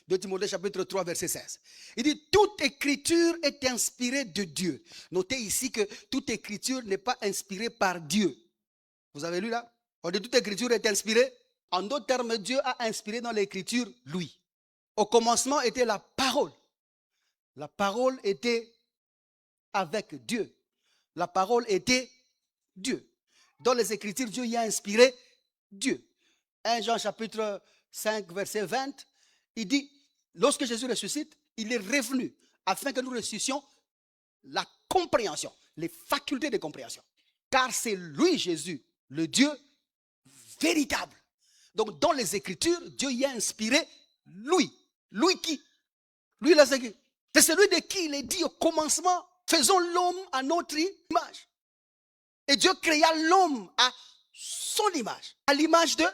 2 Timothée chapitre 3 verset 16. Il dit toute écriture est inspirée de Dieu. Notez ici que toute écriture n'est pas inspirée par Dieu. Vous avez lu là? On dit toute écriture est inspirée. En d'autres termes, Dieu a inspiré dans l'écriture lui. Au commencement était la parole. La parole était avec Dieu. La parole était Dieu. Dans les Écritures, Dieu y a inspiré Dieu. 1 Jean chapitre 5 verset 20, il dit, lorsque Jésus ressuscite, il est revenu afin que nous ressuscitions la compréhension, les facultés de compréhension. Car c'est lui, Jésus, le Dieu véritable. Donc dans les Écritures, Dieu y a inspiré lui. Lui qui? Lui là, c'est celui de qui il est dit au commencement, faisons l'homme à notre image. Et Dieu créa l'homme à son image, à l'image de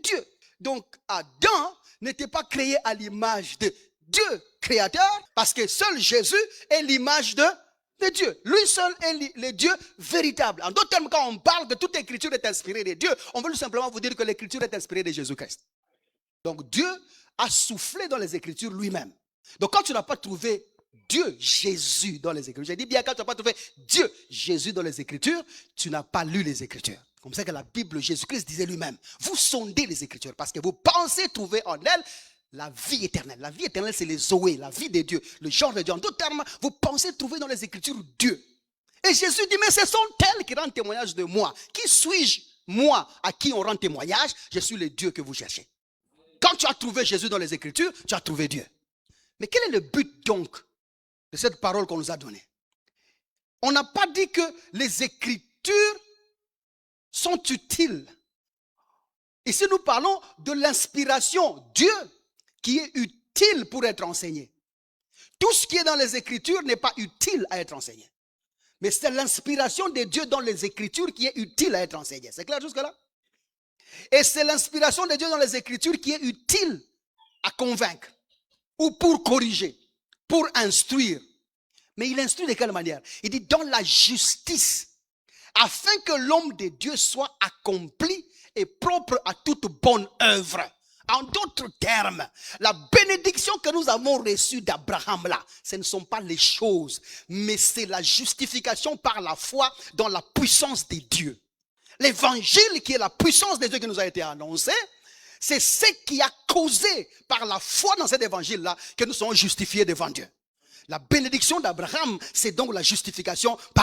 Dieu. Donc Adam n'était pas créé à l'image de Dieu créateur, parce que seul Jésus est l'image de Dieu. Lui seul est le Dieu véritable. En d'autres termes, quand on parle de toute écriture est inspirée de Dieu, on veut simplement vous dire que l'écriture est inspirée de Jésus-Christ. Donc Dieu a soufflé dans les Écritures lui-même. Donc quand tu n'as pas trouvé Dieu, Jésus dans les Écritures, j'ai dit bien quand tu n'as pas trouvé Dieu, Jésus dans les Écritures, tu n'as pas lu les Écritures. Comme ça que la Bible, Jésus-Christ disait lui-même, vous sondez les Écritures parce que vous pensez trouver en elles la vie éternelle. La vie éternelle, c'est les Zoé, la vie de Dieu, le genre de Dieu. En d'autres termes, vous pensez trouver dans les Écritures Dieu. Et Jésus dit, mais ce sont elles qui rendent témoignage de moi. Qui suis-je, moi, à qui on rend témoignage? Je suis le Dieu que vous cherchez. Quand tu as trouvé Jésus dans les Écritures, tu as trouvé Dieu. Mais quel est le but donc de cette parole qu'on nous a donnée? On n'a pas dit que les Écritures sont utiles. Ici, nous parlons de l'inspiration. Dieu qui est utile pour être enseigné. Tout ce qui est dans les Écritures n'est pas utile à être enseigné. Mais c'est l'inspiration de Dieu dans les Écritures qui est utile à être enseignée. C'est clair jusque-là? Et c'est l'inspiration de Dieu dans les Écritures qui est utile à convaincre ou pour corriger, pour instruire. Mais il instruit de quelle manière? Il dit dans la justice, afin que l'homme de Dieu soit accompli et propre à toute bonne œuvre. En d'autres termes, la bénédiction que nous avons reçue d'Abraham là, ce ne sont pas les choses, mais c'est la justification par la foi dans la puissance de Dieu. L'évangile qui est la puissance de Dieu qui nous a été annoncé, c'est ce qui a causé par la foi dans cet évangile-là que nous sommes justifiés devant Dieu. La bénédiction d'Abraham, c'est donc la justification par